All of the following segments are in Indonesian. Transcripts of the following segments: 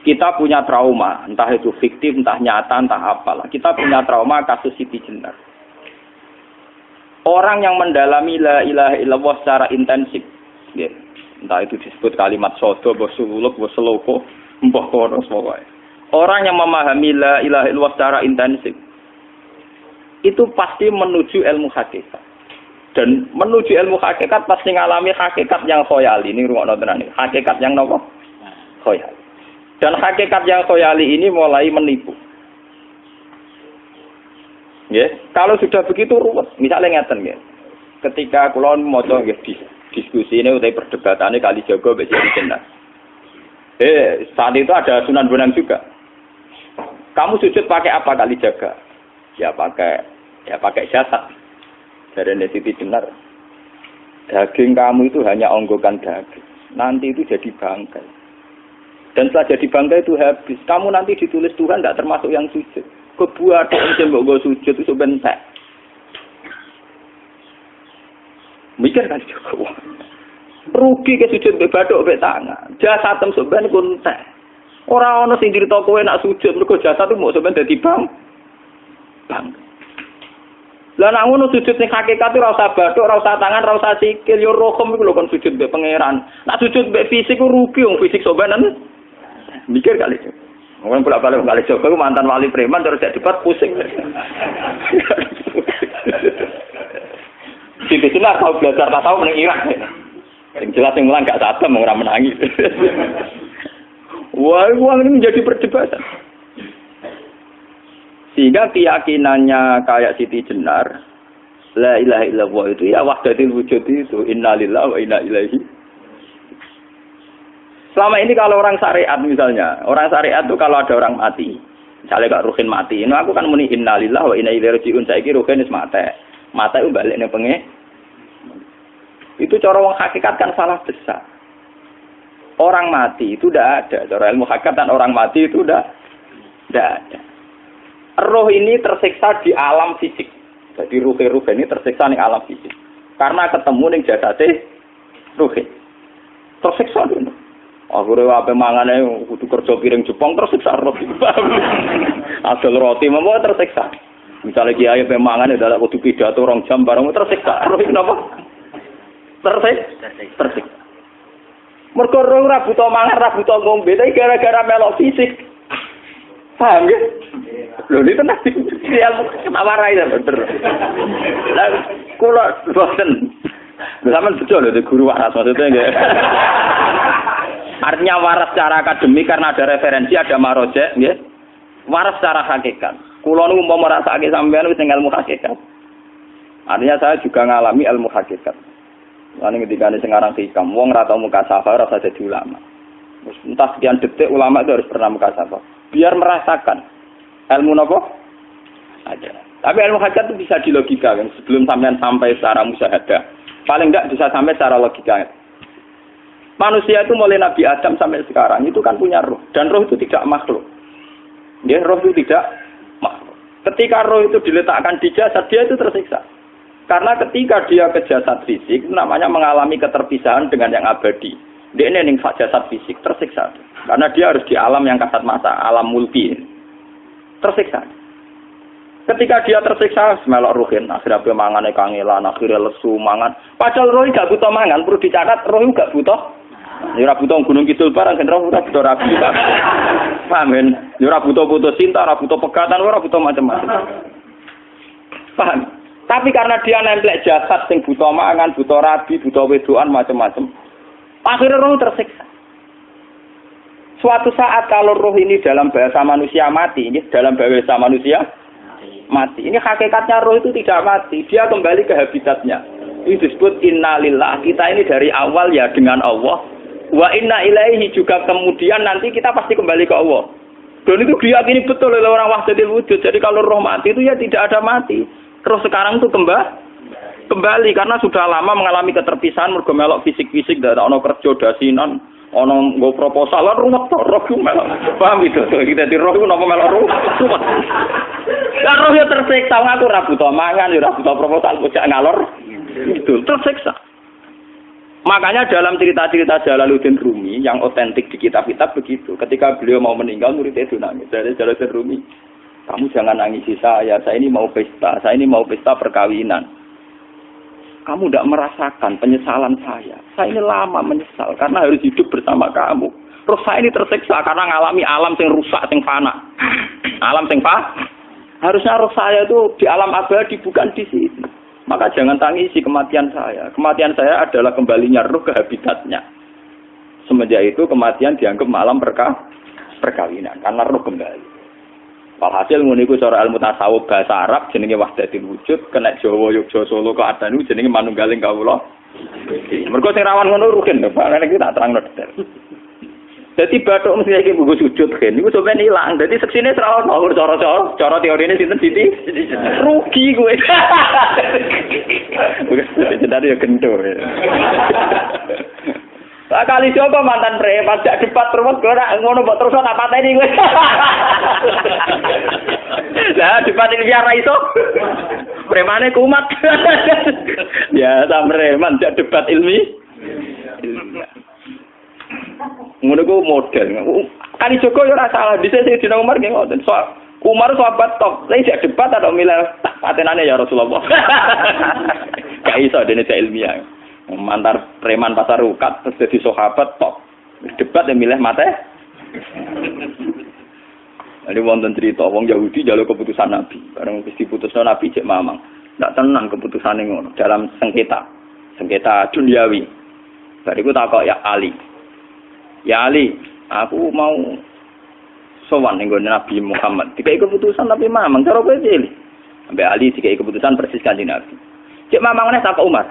Kita punya trauma, entah itu fiktif, entah nyata, entah apalah. Kita punya trauma kasus Siti Jenar. Orang yang mendalami la ilaha illallah secara intensif, ya, entah itu disebut kalimat sodo, bosuluk, boseloko, mbah kono pokoknya. Orang yang memahami la ilaha illallah secara intensif, itu pasti menuju ilmu hakikat. Dan menuju ilmu hakikat pasti ngalami hakikat yang khoyali. Ini rungokno tenan iki. Hakikat yang nopo? Khoyali. Dan hakikat yang khoyali ini mulai menipu. Ya, kalau sudah begitu ruwet. Misalnya ngeten nggih. Ketika kula maca nggih diskusi ini utawa perdebatannya Kalijaga mbek Siti Jenar. Saat itu ada Sunan Bonang juga. Kamu sujud pakai apa Kalijaga? Ya pakai jasad. Dari Siti Jenar. Daging kamu itu hanya onggokan daging. Nanti itu jadi bangkai. Dan setelah jadi bangkai itu habis. Kamu nanti ditulis Tuhan tidak termasuk yang sujud. Kebuat yang mbok sujud itu bentek. Mikir kan juga. Rugi ke sujud mbek bathuk mbek tangan. Jasad sampeyan kuntek. Ora ana sing crita kowe nak sujud mergo jasad itu mau sampeyan dadi bang. Lah nek ngono sujud ning hakikat ora usah bathuk, ora usah tangan, ora usah sikil, yo rohem iku lho kon sujud mbek pangeran. Nek sujud mbek fisik ku rugi wong fisik sampeyan. Mikir kali itu. Wong bolak-balik kali Joko ku mantan wali preman terus jadi debat pusing. Siti Jenar tahu belajar tak tahu ning Irak. Sing jelas sing mulang gak sadem ora menangi. Wah, ini menjadi perdebatan. Sehingga keyakinannya kayak Siti Jenar, la ilaha illallah itu ya wahdatul wujud itu, innalillahi wa inna ilaihi. Selama ini kalau orang syariat misalnya, orang syariat itu kalau ada orang mati, misalnya Kak Ruhin mati, ini aku kan muni innalillahi wa inna ilaihi raji'un, saiki Ruhin wis mati. Mati itu balik ning penge. Itu cara wong hakikat kan salah besar. Orang mati itu tidak ada, cara ilmu hakikat dan orang mati itu tidak ada. Roh ini tersiksa di alam fisik. Jadi ruh ini tersiksa di alam fisik. Karena ketemu ning jasate ruh. Tersiksa dulu. Akhire ape mangane kudu kerja piring Jepang tersiksa roh. Asal roti memang tersiksa. Misalnya kiai ape mangane dadak kudu pidato 2 jam bareng tersiksa. Roh kenapa? Tersiksa. Mergo roh ora buta mangan, ora buta ngombe, tapi gara-gara melok fisik. Paham ya? Lho ini tenang dia ketawarai ya bener. Lah kula boten. Sampeyan betul lho guru waras maksudnya nggih. Artinya waras secara akademik karena ada referensi, ada marojek nggih. Waras secara hakikat. Kula niku umpama merasake sampeyan wis ilmu hakikat. Artinya saya juga ngalami ilmu hakikat. Lan ketika sing aran hikam wong ora tau mukasafah ora usah jadi ulama. Entah sekian detik ulama itu harus pernah mukasafah. Biar merasakan ilmu nopo aja. Tapi ilmu hakikat itu bisa dilogikakan sebelum sampai secara musyahadah. Paling enggak bisa sampai secara logika. Manusia itu mulai Nabi Adam sampai sekarang itu kan punya roh. Dan roh itu tidak makhluk. Ya, roh itu tidak makhluk. Ketika roh itu diletakkan di jasad, dia itu tersiksa. Karena ketika dia ke jasad fisik, itu namanya mengalami keterpisahan dengan yang abadi. Dia ini ning jasad fisik tersiksa. Karena dia harus di alam yang kasat mata, alam mulki. Tersiksa. Ketika dia tersiksa, melok ruhin, akhirnya dia mangane kangelan, akhirnya lesu mangan. Padahal roh gak butuh mangan, perlu dicatat roh gak butuh. Ya ora butuh gunung kidul barang, kan roh ora butuh rabi. Paham kan? Ya ora butuh putus cinta, ora butuh pegatan, ora butuh macam-macam. Paham? Tapi karena dia nempel jasad sing butuh mangan, butuh rabi, butuh wedoan macam-macam. Akhirnya roh tersiksa. Suatu saat kalau roh ini dalam bahasa manusia mati, ini dalam bahasa manusia mati. Ini hakikatnya roh itu tidak mati, dia kembali ke habitatnya. Ini disebut innalillah. Kita ini dari awal ya dengan Allah. Wa inna ilaihi juga kemudian nanti kita pasti kembali ke Allah. Dan itu diyakini betul oleh orang wahdatul wujud. Jadi kalau roh mati itu ya tidak ada mati. Terus sekarang itu kembali karena sudah lama mengalami keterpisahan mergo melok fisik-fisik dak ono kerja dasinan, ono nggo proposal lan ruwet to roh melok. Paham itu? Kita di roh ku napa melok ruwet. Lah roh ya tersiksa ngaku ora butuh mangan, ora butuh proposal bocah ngalor. Itu tersiksa. Makanya dalam cerita-cerita Jalaluddin Rumi yang otentik di kitab-kitab begitu. Ketika beliau mau meninggal, muridnya itu nangis. Dari Jalaluddin Rumi, kamu jangan nangisi saya ini mau pesta, saya ini mau pesta perkawinan. Kamu tidak merasakan penyesalan saya. Saya ini lama menyesal karena harus hidup bersama kamu. Terus saya ini tersiksa karena ngalami alam yang rusak, yang fana. Alam yang fana. Harusnya roh saya itu di alam abadi, bukan di sini. Maka jangan tangisi kematian saya. Kematian saya adalah kembalinya roh ke habitatnya. Semenjak itu kematian dianggap malam perkawinan. Karena roh kembali. Walhasil ngene iku cara ilmu tasawuf bahasa Arab jenenge wahdatul wujud, kena Jawa Yogyakarta Solo ke Adanu jenenge manunggaling kawula. Mergo sing rawan ngono rugen, Pak. Nek iki tak terangno detail. Dadi bathuk mesti iki buku sujud kan niku sampeyan ilang. Dadi seksine ora ono cara teorine sinten Siti? Rugi kowe. Jadi ya gento. Lah kali sapa mantan preman jak debat terus ora ngono mbok terus tak pateni kowe. Lah debat iki ora iso. Premane kumat. Ya ta preman jak debat ilmi. Ngono ku model. Kali Joko yo ora salah, dhisik sing dina Umar nggih ngoten. Umar sahabat top, lha sik debat atau milih patenane ya Rasulullah. Gak iso dene cek ilmiah. Mantar preman pasar rukat terus dadi sahabat top. Debat yang milih mate. Ada wonten cerita wong Yahudi njaluk keputusan Nabi. Bareng wis diputusno Nabi cek mamang. Ndak tenang keputusane ngono dalam sengketa duniawi. Bariku takok ya Ali. Ya Ali, aku mau sowan ning Nabi Muhammad. Dikai keputusan tapi mamang cara kowe cilik. Sampai Ali dikai keputusan persis Kanjeng Nabi. Cek mamangane takok Umar.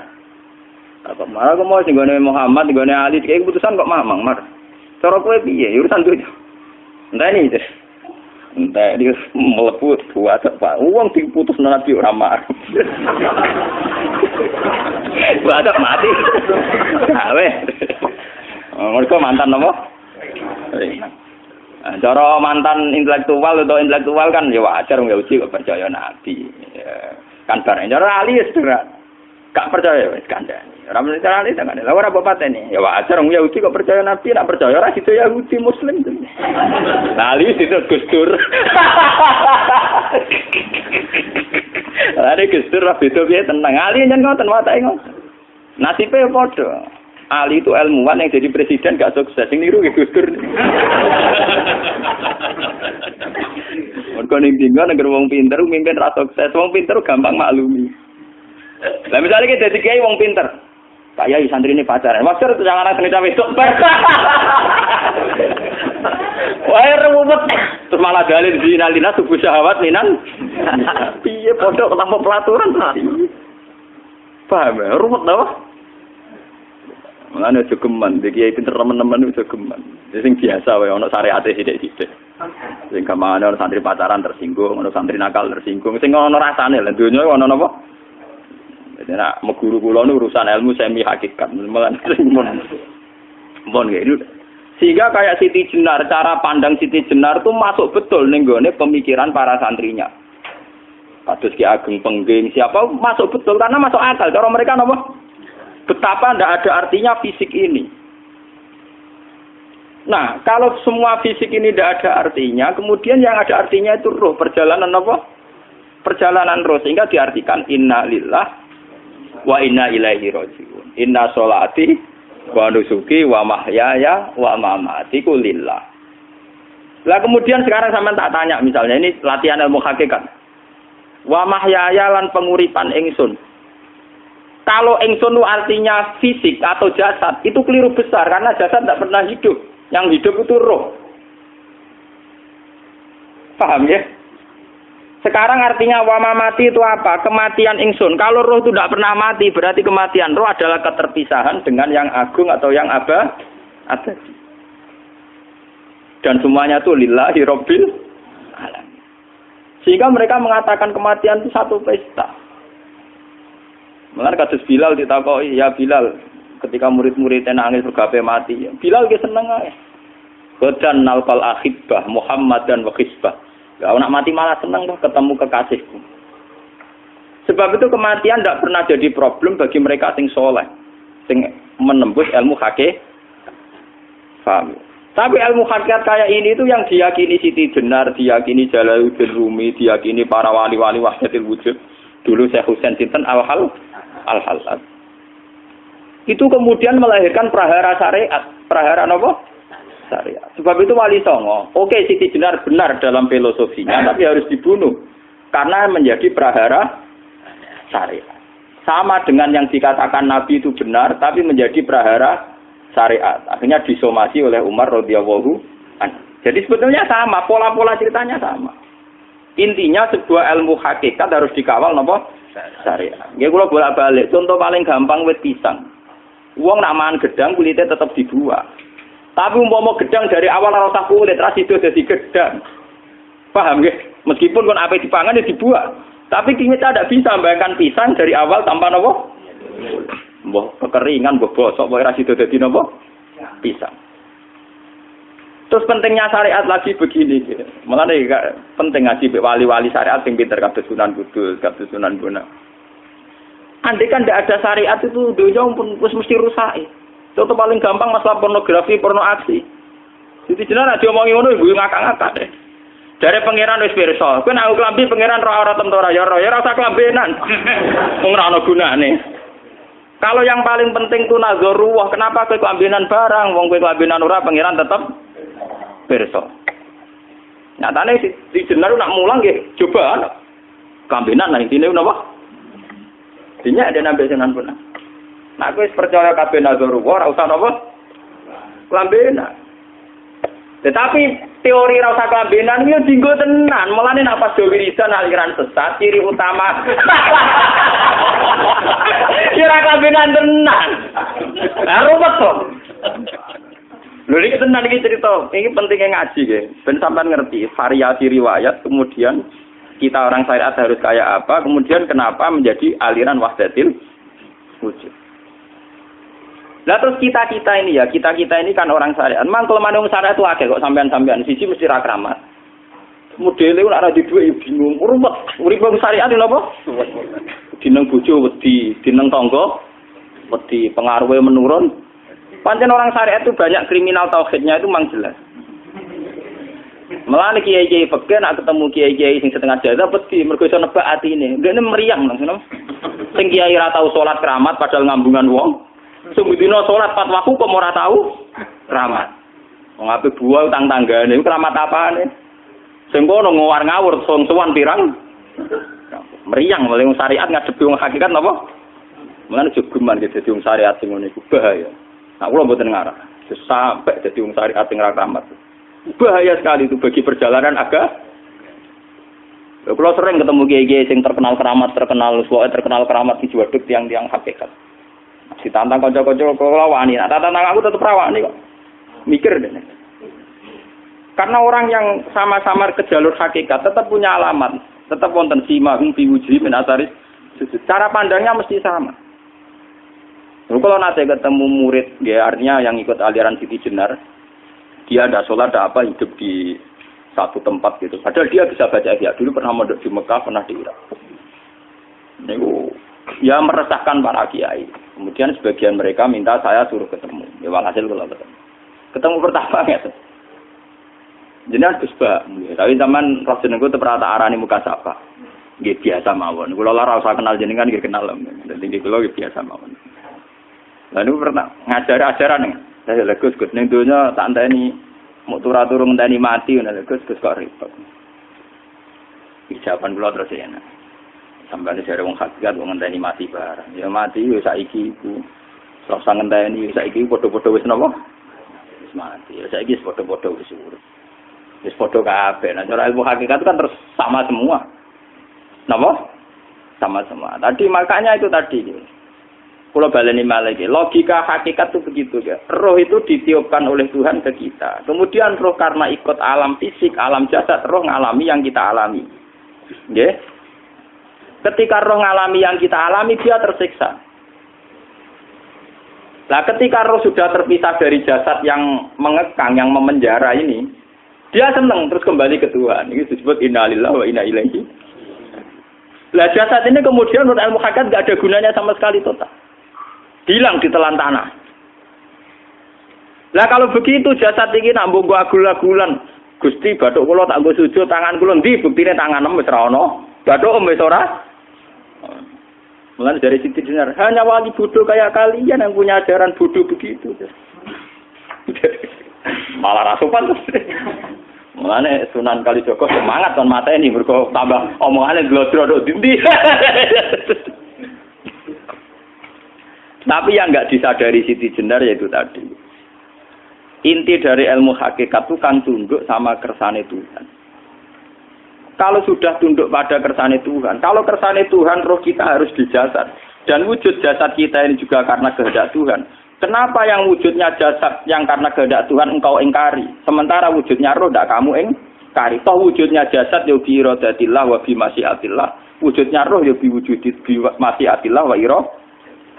Takok Umar aku mau sing Muhammad, ning Ali dikai keputusan kok mamang, Mar. Cara kowe piye? Urusan dunya. Enteni iki. Entah dia melepuh buat apa? Uang diputus Nabi ora mar. Buat mati. Awe. Mereka mantan apa? Cara mantan intelektual atau intelektual kan ya wajar nggak uji kok percaya Nabi. Ya, kan bareng cara Ali ya gak percaya wis kandhani. Ora mesti cara Ali jangan. Lah ora apa pateni. Ya wajar wong Yahudi kok percaya Nabi, nek percaya ora situ Yahudi Muslim. Lah Ali situ Gusdur. Lah Gusdur ra beda piye tenang. Ali nyen ngoten watake ngoten. Nasibe padha. Ali itu ilmuwan yang jadi presiden gak sukses. Sing niru Gus Dur. Mergo ning dinggo nek wong pinter mimpin ra sukses. Wong pinter gampang maklumi. Lah misalnya kita dadi kiai wong pinter. Pak Yai santri ini pacaran. Maksud jangan anak cerita besok. Wah, ruwet. Terus malah dalil zinalina subuh syahwat minan. Piye padha ketemu pelaturan. Paham ya? Ruwet dah. Mulane aja geman, iki kiai pinter teman-teman aja geman. Sing biasa wae ana syariate sithik-sithik. Sing kamane ana santri pacaran tersinggung, ana santri nakal tersinggung, sing ana rasane lha donya ana napa? Dadi nek guru kula nu urusan ilmu semi hakikat. Mulane mon iki. Sehingga kayak Siti Jenar, cara pandang Siti Jenar itu masuk betul ning gone pemikiran para santrinya. Kados Ki Ageng Pengging, siapa masuk betul karena masuk akal. Cara mereka napa? Betapa tidak ada artinya fisik ini. Nah, kalau semua fisik ini tidak ada artinya, kemudian yang ada artinya itu roh, perjalanan apa? Perjalanan roh, sehingga diartikan inna lillah wa inna ilaihi raji'un. Inna sholati wa nusuki wa mahyaya wa mamati ku lillah. Lah kemudian sekarang sampean tak tanya misalnya, ini latihan ilmu hakikat. Wa mahyaya lan penguripan ingsun. Kalau ingsun artinya fisik atau jasad, itu keliru besar karena jasad tidak pernah hidup. Yang hidup itu roh. Paham ya? Sekarang artinya wama mati itu apa? Kematian ingsun. Kalau roh itu tidak pernah mati, berarti kematian roh adalah keterpisahan dengan yang agung atau yang abadi. Dan semuanya itu lillahi rabbil alamin. Sehingga mereka mengatakan kematian itu satu pesta. Mulane kados Bilal ditakoki, ya Bilal, ketika murid-muridnya nangis bergape mati, Bilal ge seneng ae. Godan nalqal akhibah Muhammad dan wa khisbah. Ya nak mati malah seneng kok ketemu kekasihku. Sebab itu kematian tidak pernah jadi problem bagi mereka sing soleh. sing menembus ilmu hakikat. Paham? Tapi ilmu hakikat kayak ini itu yang diyakini Siti Jenar, diyakini Jalaluddin Rumi, diyakini para wali-wali wahdatul wujud. Dulu Syekh Husain sinten Al-Halal. Itu kemudian melahirkan prahara syariat. Prahara apa? Syariat. Sebab itu Wali Songo, oke Siti Jenar benar dalam filosofinya, tapi harus dibunuh. Karena menjadi prahara syariat. Sama dengan yang dikatakan Nabi itu benar, tapi menjadi prahara syariat. Akhirnya disomasi oleh Umar radhiyallahu anhu. Jadi sebetulnya sama, pola-pola ceritanya sama. Intinya sebuah ilmu hakikat harus dikawal napa? Syariat. Nggih kula bolak-balik, contoh paling gampang wit pisang. Wong nak mangan gedang kulitnya tetap dibuang. Tapi umpama gedang dari awal ora usah kulit, ra sido dadi gedang. Paham nggih? Meskipun kon ape dipangan ya dibuang. Tapi kita tidak bisa membayangkan pisang dari awal tanpa napa? Mbah kekeringan, mbah bosok, mbah ra sido dadi napa? Pisang. Terus pentingnya syariat lagi begini, gitu. Malah penting ngaji wali-wali syariat yang pinter kados Sunan Kudus, kados Sunan Bonang. Andai kan tidak ada syariat itu dunia pun mesti rusak. Contoh paling gampang masalah pornografi, porno aksi. Jadi jenar aja omongi ngono ibu ngakak-ngakak deh. Dari pangeran wis pirsa, kowe nek klambi pangeran ora tentora ya ora usah klambenan. Wong ora ana gunane. Kalau yang paling penting itu nazarullah, kenapa kowe klambenan barang? Wong kowe klambenan ora pangeran tetep pirsa. Nyatane si jenar nak mulang nggih coba klambenan nah intine napa? Dinya ada nabi Sunan Bonang. Nah, aku percaya kabeh nazarullah ora usah napa? Klambenan. Tetapi teori ora usah klambenan iki dinggo tenan. Mulane nek pas do wiridan aliran sesat ciri utama. Ora klambenan tenan. Lah ruwet to. Lho iki tenan iki cerita. Iki pentingnya ngaji nggih. Ben sampean ngerti variasi riwayat kemudian kita orang syariat harus kayak apa, kemudian kenapa menjadi aliran wahdatil wujud. Lah terus kita ini kan orang syariat. Memang kelemahan orang syariat itu akeh kok sampean-sampean siji mesti ra kramat. Modele ora di duwe bingung, ruwet. Urip wong syariat lho apa? Dineng bojo wedi, dineng tangga wedi, pengaruhe menurun. Pancen orang syariat itu banyak kriminal tauhidnya itu memang jelas. Malah kiai-kiai fikih nak ketemu kiai-kiai sing setengah jadah peti mergo iso nebak atine. Ndekne meriang langsung. Sing kiai ora tau salat keramat padahal ngambungan wong. Sing dina salat 4 waktu kok ora tau keramat. Wong ape buah utang tanggane keramat apane? Sing kono ngawur-ngawur sowan pirang. Meriang mulai wong syariat ngadepi wong hakikat napa? Mulane jogeman dadi wong syariat sing ngene iku bahaya. Nah kula mboten ngarah. Sampai dadi wong syariat sing ra keramat. Bahaya sekali itu bagi perjalanan agama. Kalau sering ketemu kiai-kiai yang terkenal keramat di Jawa tiang-tiang hakikat. Ditantang kanca-kanca kula wani, nah tantang aku tetep rawani kok. Mikir deh. Karena orang yang sama-sama ke jalur hakikat tetap punya alamat, tetap wonten simahum fi wujhi min asaris sujud. Cara pandangnya mesti sama. Kalau nanti ketemu murid, ya artinya yang ikut aliran Siti Jenar, dia ada sholat, ada apa, hidup di satu tempat gitu. Padahal dia bisa baca ihya. Dulu pernah mondok di Mekah, pernah di Irak. Itu ya meresahkan para kiai. Kemudian sebagian mereka minta saya suruh ketemu. Ya walhasil kalau ketemu. Ketemu pertama ya. Jenengan Gus Ba. Tapi zaman roh jenengku teu pernah tak arani muka sapa. Nggih biasa mawon. Kula ora usah kenal jenengan nggih kenal. Dadi kula nggih biasa mawon. Lalu pernah ngajar ajaran saya Gus ning donya tak enteni mau turu-turu ngenteni mati ngono Gus kok repot. Ijaban kula terus ya. Sampai jare wong hakikat wong ngenteni mati barang. Ya mati yo saiki iku. Ora usah ngenteni saiki padha-padha wis napa? Wis mati. Ya saiki wis padha-padha wis urip. Wis padha kabeh. Nah cara ilmu hakikat itu kan terus sama semua. Napa? Sama semua. Tadi makanya itu tadi. Kalau baleni malaikat, logika hakikat itu begitu ya. Roh itu ditiupkan oleh Tuhan ke kita. Kemudian roh karena ikut alam fisik, alam jasad, roh ngalami yang kita alami. Nggih. Ketika roh ngalami yang kita alami, dia tersiksa. Nah, ketika roh sudah terpisah dari jasad yang mengekang, yang memenjara ini, dia senang terus kembali ke Tuhan. Ini disebut innalillahi wa inna ilaihi. Lah jasad ini kemudian menurut ilmu hakikat enggak ada gunanya sama sekali total. Hilang di telan tanah. Lah kalau begitu jasad iki nak mbok agul-agulan, Gusti bathuk kula tak nggo sujud tangan kula ndi buktine tangan wis ora ana. Bathuk wis ora. Mulane dari Siti Jenar, hanya wali bodoh kayak kalian yang punya ajaran bodoh begitu. Malah rasupan terus. Mulane Sunan Kalijaga semangat kon mateni mergo tambah omongane glodro nduk ndi. Tapi yang enggak disadari Siti Jenar yaitu tadi. Inti dari ilmu hakikat itu kan tunduk sama kersane Tuhan. Kalau sudah tunduk pada kersane Tuhan, kalau kersane Tuhan roh kita harus di jasad. Dan wujud jasad kita ini juga karena kehendak Tuhan. Kenapa yang wujudnya jasad yang karena kehendak Tuhan engkau ingkari? Sementara wujudnya roh tidak kamu ingkari. Toh wujudnya jasad ya bi iradatillah wa bi masyiatillah. Wujudnya roh ya bi masyiatillah wa iradatillah.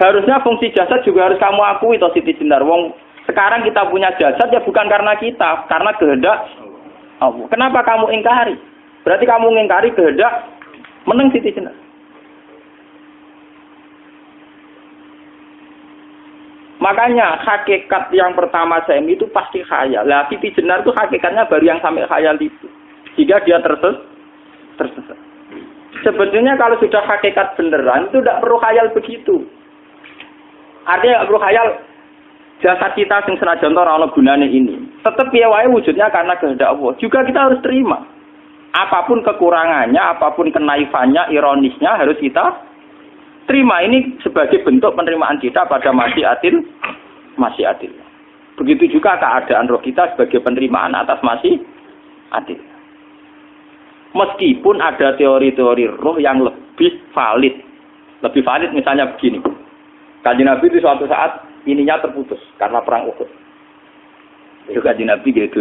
Harusnya fungsi jasad juga harus kamu akui toh Siti Jenar. Wong sekarang kita punya jasad ya bukan karena kita, karena kehendak Allah. Kenapa kamu ingkari? Berarti kamu ingkari kehendak meneng Siti Jenar. Makanya hakikat yang pertama saya itu pasti khayal. Lah Siti Jenar itu hakikatnya baru yang sampai khayal itu. Jika dia tersesat. Sebetulnya kalau sudah hakikat beneran itu tidak perlu khayal begitu. Artinya tidak perlu khayal jasad kita sing senajan ora ana gunane ini. Tetap piye wae wujudnya karena kehendak Allah. Juga kita harus terima. Apapun kekurangannya, apapun kenaifannya, ironisnya harus kita terima. Ini sebagai bentuk penerimaan kita pada masyiatil. Begitu juga keadaan roh kita sebagai penerimaan atas masyiatil. Meskipun ada teori-teori roh yang lebih valid. Lebih valid misalnya begini. Kanjeng Nabi itu suatu saat ininya terputus karena perang Uhud. Itu Kanjeng Nabi nggih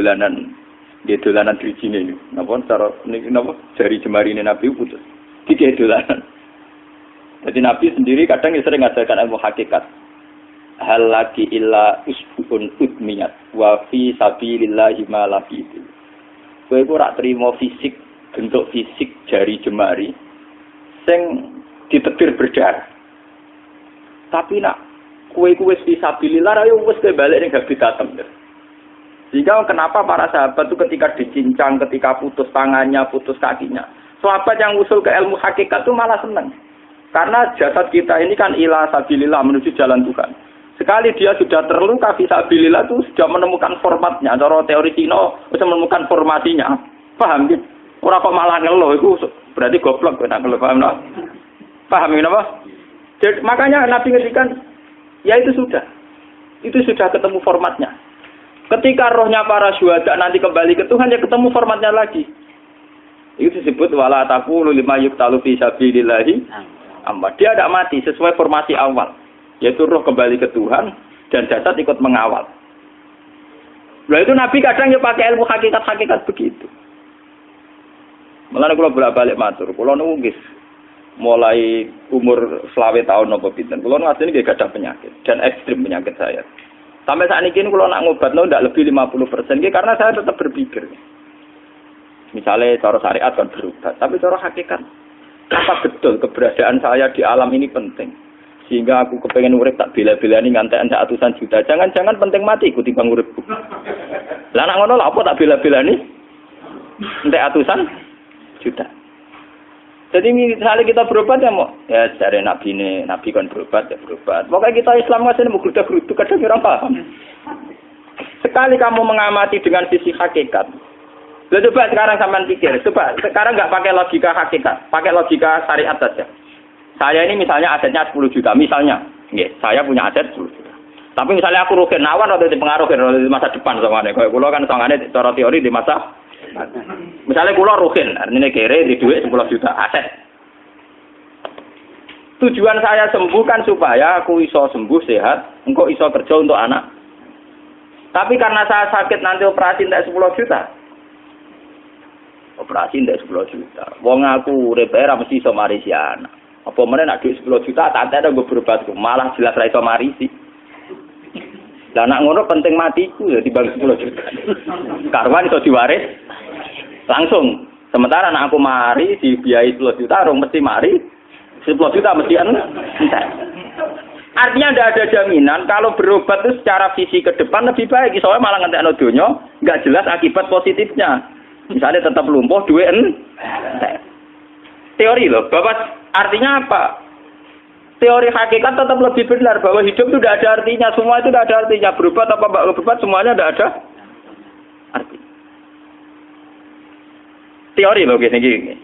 dolanan drijine niku. Napa cara niki napa jari jemarine Nabi putus. Iki dolanan. Jadi Nabi sendiri kadang sering ngajarkan ilmu hakikat. Hal lagi illa usbun udmiyat wa fi sabilillahi ma lafitu. Kowe ora trimo fisik, bentuk fisik jari jemari sing ditebir berdarah. Tapi nak kowe wis fisabilillah ayo wis balik ning habitatem. Sehingga kenapa para sahabat itu ketika dicincang, ketika putus tangannya, putus kakinya, sahabat yang usul ke ilmu hakikat itu malah senang. Karena jasad kita ini kan ila sabilillah menuju jalan Tuhan. Sekali dia sudah terluka fisabilillah itu sudah menemukan formatnya. Cara teori Cina sudah menemukan formasinya. Paham gitu? Ora kok malah ngeluh itu berarti goblok nek ngeluh paham no? Paham napa? Jadi, makanya Nabi ngertikan ya itu sudah ketemu formatnya. Ketika rohnya para syuhada nanti kembali ke Tuhan ya ketemu formatnya lagi. Itu disebut wala taqulu lima yuqtalu fi sabilillah. Dia tidak mati sesuai formasi awal, yaitu roh kembali ke Tuhan dan jasad ikut mengawal. Nah itu Nabi kadang ya pakai ilmu hakikat begitu. Mulane kula bolak-balik matur, kula nunggis mulai umur 20 tahun napa pinten. Kula asline nggih gadah penyakit dan ekstrim penyakit saya. Sampai saat ini kula nak ngobatno ndak lebih 50% nggih karena saya tetap berpikir. Misalnya cara syariat kan berubah, tapi cara hakikat apa betul keberadaan saya di alam ini penting. Sehingga aku kepengen urip tak bela-belani ngantek atusan juta. Jangan-jangan penting mati ikuti bang uripku. Lah nak ngono lha apa tak bela-belani? Entek atusan juta. Jadi misalnya kita berobat ya mau ya dari nabi kan berobat ya berobat. Pokoknya kita Islam masih mau gerutu kadang orang paham. Sekali kamu mengamati dengan sisi hakikat. Coba sekarang sampean pikir, coba sekarang nggak pakai logika hakikat, pakai logika syariat saja. Saya ini misalnya asetnya 10 juta, misalnya, saya punya aset 10 juta. Tapi misalnya aku rugi nawan atau dipengaruhi di masa depan sama nih, kalau kulo kan sangane cara teori di masa. Misalnya kulo rugi, artinya kere di duit 10 juta aset. Tujuan saya sembuh kan supaya aku iso sembuh sehat, engkau iso kerja untuk anak. Tapi karena saya sakit nanti operasi tidak 10 juta. Operasi tidak 10 juta. Wong aku repera mesti iso marisi anak. Apa meneh nek dhuwit 10 juta tak ada gue berobat malah jelas ra iso marisi. Lah nek ngono penting matiku ya dibang 10 juta. Karwan iso diwaris langsung. Sementara anak aku mari dibiayai 10 juta rong mesti mari 10 juta mesti entek. Artinya tidak ada jaminan kalau berobat itu secara visi ke depan lebih baik. Soalnya malah ngentekno donya nggak jelas akibat positifnya. Misalnya tetap lumpuh, duwe teori loh. Bahwa artinya apa? Teori hakikat tetap lebih benar bahwa hidup itu tidak ada artinya. Semua itu tidak ada artinya. Berobat apa enggak berobat semuanya tidak ada arti. Teori loh gini.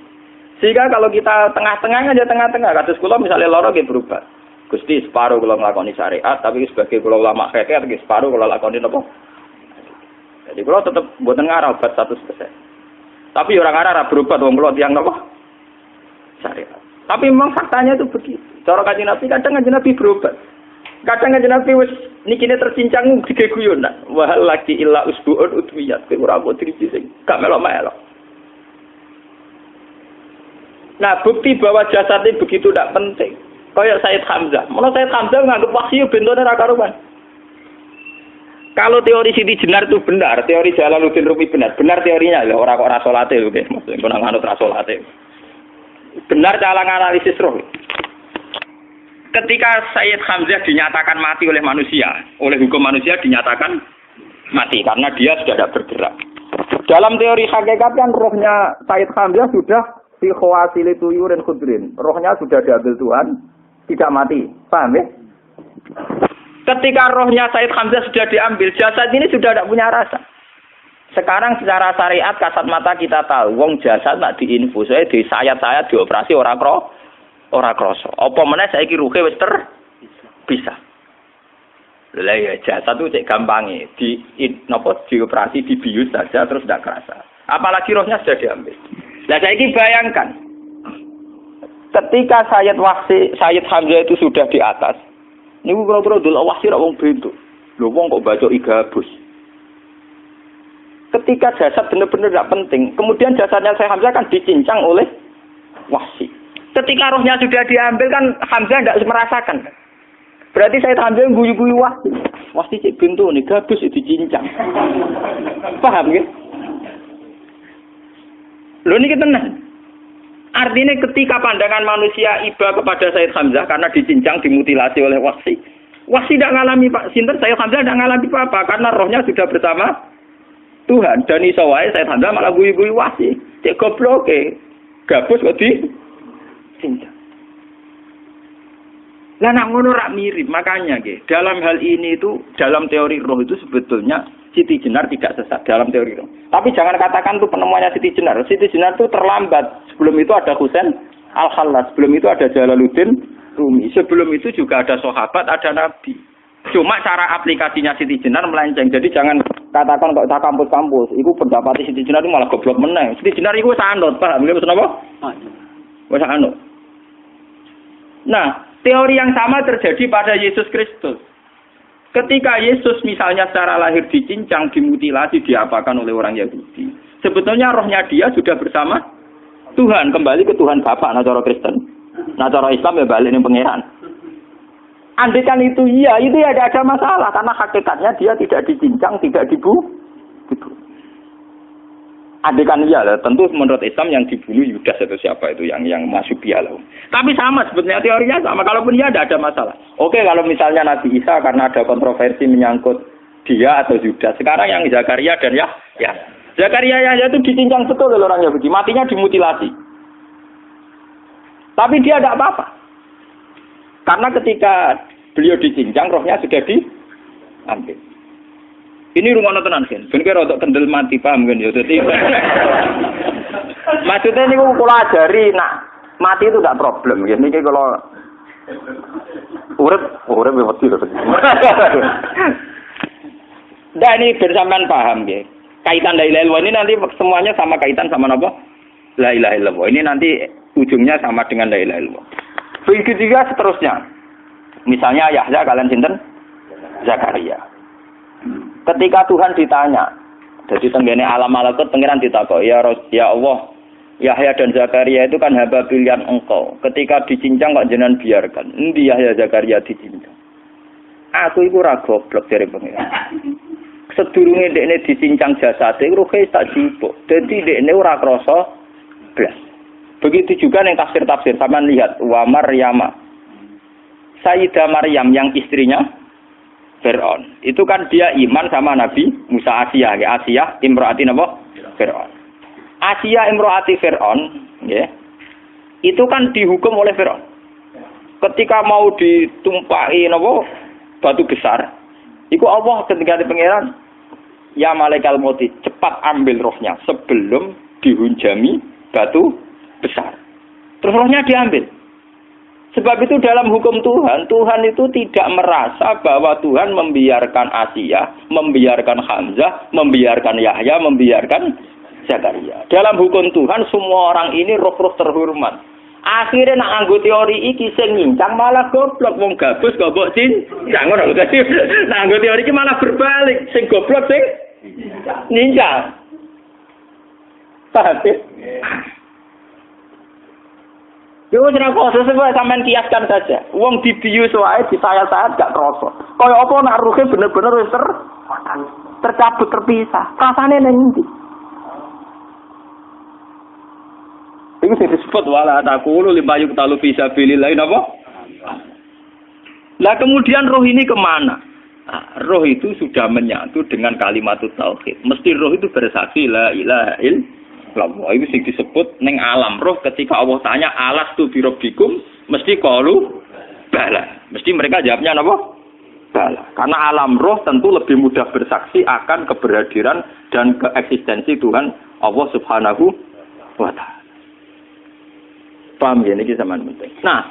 Sehingga kalau kita tengah-tengah aja tengah-tengah. Kasus kula misalnya lara nggih berobat. Gusti separuh kula nglakoni syariat, tapi sebagai kula ulama fikih iki separuh kula lakoni napa? Jadi kula tetep mboten ngarah obat 100%. Tapi orang ngarah berobat wong kula tiyang napa? Syariat. Tapi memang faktanya itu begitu. Cara Kanjeng Nabi kadang Kanjeng Nabi berobat. Kadang Kanjeng Nabi wis nikine tercincang digeguyon. Wah lagi illa usbuun udwiyat ora kok driji sing gak melok-melok. Nah, bukti bahwa jasadnya begitu tidak penting. Kayak Sayyid Hamzah. Menurut Sayyid Hamzah nganggep wahyu bentone ra karuan. Kalau teori Siti Jenar itu benar, teori Jalaluddin Rumi benar teorinya lho, ora kok ra salate lho, nggih. Maksudnya kok nganut ra salate. Benar cara analisis roh. Ketika Sayyid Hamzah dinyatakan mati oleh manusia, oleh hukum manusia dinyatakan mati karena dia sudah tidak bergerak. Dalam teori hakikat kan rohnya Sayyid Hamzah sudah fi khawasili tuyurin khudrin. Rohnya sudah diambil Tuhan, tidak mati. Paham ya? Ketika rohnya Sayyid Hamzah sudah diambil, jasad ini sudah tidak punya rasa. Sekarang secara syariat kasat mata kita tahu, wong jasad nak diinfus, di sayat-sayat dioperasi ora krasa. Apa meneh saiki ruhe wis bisa. Lah ya jasad itu cek gampange, dioperasi dibius saja terus tidak kerasa. Apalagi rohnya sudah diambil. Lah saiki bayangkan. Ketika Sayyid Hamzah itu sudah di atas. Niku kira-kira delok wahsi ra wong bentuk. Lho wong kok baca igabus. Ketika jasad benar-benar tidak penting, kemudian jasadnya Sayyid Hamzah kan dicincang oleh wahsi. Ketika rohnya sudah diambil kan Hamzah tidak merasakan. Berarti Sayyid Hamzah guyu-guyu wahsi. Wahsi cek bentuk nih gabus dicincang. Paham ya? Lho niki tenan. Artinya ketika pandangan manusia iba kepada Sayyid Hamzah karena dicincang, dimutilasi oleh wahsi. Wahsi tidak mengalami Pak Sinten, Sayyid Hamzah tidak mengalami apa-apa karena rohnya sudah bersama Tuhan. Dan iso wae Sayyid Hamzah malah guyu-guyu wahsi. Cek goblok gabus kok dicincang. Lah nak ngono rak mirip, makanya dalam hal ini itu dalam teori roh itu sebetulnya Siti Jenar tidak sesat dalam teori roh. Tapi jangan katakan itu penemuannya Siti Jenar. Siti Jenar itu terlambat. Sebelum itu ada Husain Al-Khallas, sebelum itu ada Jalaluddin Rumi, sebelum itu juga ada sahabat, ada nabi. Cuma cara aplikasinya Siti Jenar melenceng. Jadi jangan katakan kok tak kampus-kampus, itu pendapat Siti Jenar itu malah goblok meneh. Siti Jenar itu sanut, paham nggih maksud apa? Wis sanut. Nah, teori yang sama terjadi pada Yesus Kristus. Ketika Yesus misalnya secara lahir dicincang, dimutilasi, diapakan oleh orang Yahudi. Sebetulnya rohnya dia sudah bersama Tuhan, kembali ke Tuhan Bapa, nah cara Kristen. Nah cara Islam ya balik ning pangeran. Andaikan itu iya, itu ya ada masalah karena hakikatnya dia tidak dicincang, tidak dibunuh. Andaikan iya lah, tentu menurut Islam yang dibunuh Yudas atau siapa itu yang masuk piala. Tapi sama sebetulnya teorinya sama. Kalaupun iya ada masalah. Oke, kalau misalnya Nabi Isa karena ada kontroversi menyangkut dia atau Yudas. Sekarang yang Zakaria dan Yahya. Zakaria Yahya itu dicincang betul oleh orang Yahudi, matinya dimutilasi. Tapi dia tidak apa-apa. Karena ketika beliau dicincang, rohnya sudah diambil. Ini rumah tenan kan, bener untuk kendel mati paham kan ya. Jadi maksudnya ini kalau ajari, nak mati itu tidak problem. Ini kalau urip betul. Nah ini bersamaan paham ya. Kaitan la ilaha illallah ini nanti semuanya sama kaitan sama apa? La ilaha illallah. Ini nanti ujungnya sama dengan la ilaha illallah. Begitu juga seterusnya. Misalnya Yahya kalian sinten? Zakaria. Ketika Tuhan ditanya, jadi tenggene alam malakut pengiran ditakok, ya Allah, Yahya dan Zakaria itu kan hamba pilihan engkau. Ketika dicincang kok jenengan biarkan. Endi Yahya Zakaria dicincang? Aku iku ora goblok dari pengiran. Sedurunge dekne dicincang jasate ruhe tak jupuk. Dadi dekne ora krasa blas. Begitu juga ning tafsir-tafsir sampean lihat wa Maryama. Sayyidah Maryam yang istrinya Fir'aun. Itu kan dia iman sama Nabi Musa. Asiyah, ya. Asiyah imro'ati napa? Fir'aun. Asiyah imro'ati Fir'aun, ya. Itu kan dihukum oleh Fir'aun. Ketika mau ditumpahi napa? Batu besar. Iku Allah ketika di pangeran, ya malaikal mauti, cepat ambil rohnya sebelum dihunjami batu besar. Terus rohnya diambil. Sebab itu dalam hukum Tuhan, Tuhan itu tidak merasa bahwa Tuhan membiarkan Asiyah, membiarkan Hamzah, membiarkan Yahya, membiarkan Zakaria. Dalam hukum Tuhan, semua orang ini roh-roh terhormat. Akhirnya nak anggo teori iki sing nyincang malah goblok, wong gabus goblok cincang ngono. Nak anggo teori iki malah berbalik, sing goblok sing nyincang. Paham? Yo ora kok sesuai sampean kiaskan saja. Wong dibius wae disayat-sayat gak krasa. Kaya apa nak ruhe bener-bener wis tercabut terpisah. Rasane ning ndi? Iku sing disebut wala taqulu limayuk talu fi sabilillah napa? Lah kemudian roh ini kemana? Nah, roh itu sudah menyatu dengan kalimat tauhid. Mesti roh itu bersaksi la ilaha illallah. Itu sing disebut ning alam roh ketika Allah tanya alastu birabbikum mesti qalu bala. Mesti mereka jawabnya apa? Bala. Karena alam roh tentu lebih mudah bersaksi akan keberhadiran dan keeksistensi Tuhan Allah Subhanahu wa taala. Paham ya ini zaman penting. Nah,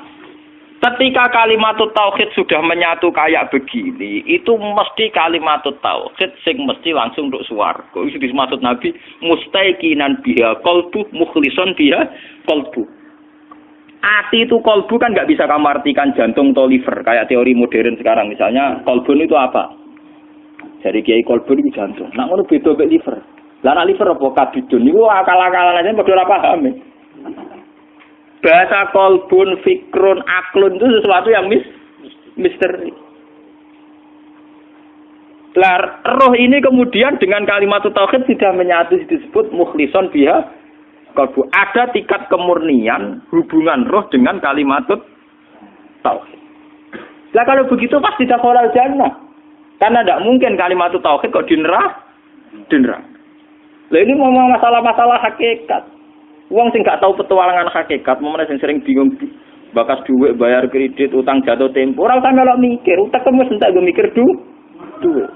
ketika kalimat tauhid sudah menyatu kayak begini, itu mesti kalimat tauhid sing mesti langsung untuk swarga. Itu dimaksud Nabi mustaiqinan biha qalbu mukhlishon biha qalbu. Ati itu qalbu kan enggak bisa kamu artikan jantung atau liver kayak teori modern sekarang. Misalnya qalbun itu apa? Jadi kiai qalbun itu jantung. Nak ngono beda mek liver. Lah nek liver apa kabidun niku akal-akalan aja padha ora paham. Bahasa kolbun, fikrun, aklun itu sesuatu yang misteri. Roh ini kemudian dengan kalimat tauhid sudah menyatu disebut mukhlishon biha kolbu. Ada tingkat kemurnian hubungan roh dengan kalimat tauhid. Lah kalau begitu pasti dakhalal jannah. Karena tidak mungkin kalimat tauhid kok di neraka. Lah ini ngomong masalah-masalah hakikat. Wong sing gak tahu petualangan hakikat, momene sing sering bingung bakas duit, bayar kredit, utang jatuh tempo, ora usah melok mikir, utek wis entek go mikir duit.